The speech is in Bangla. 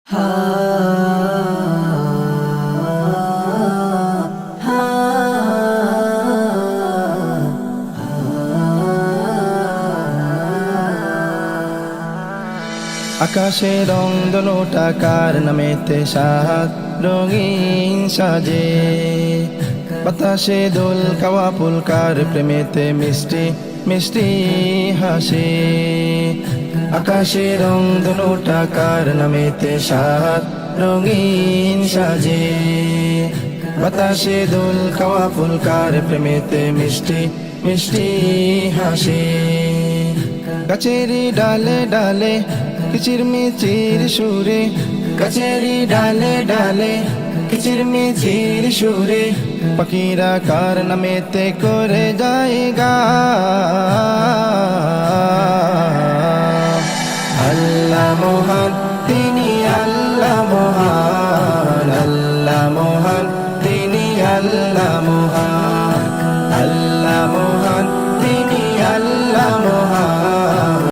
আকাশে রং দোনোটা কার নামেতে সাত রঙিন সাজে, বাতাসে দোল কাওয়া পুলকার প্রেমেতে মিষ্টি মিষ্টি হাসে। আকাশে রং দোনোটা কার নামেতে সাত রঙিন সাজে, বাতাসে দোল কাওয়া পুলকার প্রেমেতে মিষ্টি মিষ্টি হাসে। গাছেরি ডালে ডালে কিচির মিচির সুরে, গাছেরি ডালে ডালে কিচির মিচির সুরে, পাখিরা কার নামেতে করে জায়গা। আল্লাহ মহান তিনি আল্লাহ মহান, আল্লাহ মহান তিনি আল্লাহ মহান, আল্লাহ মহান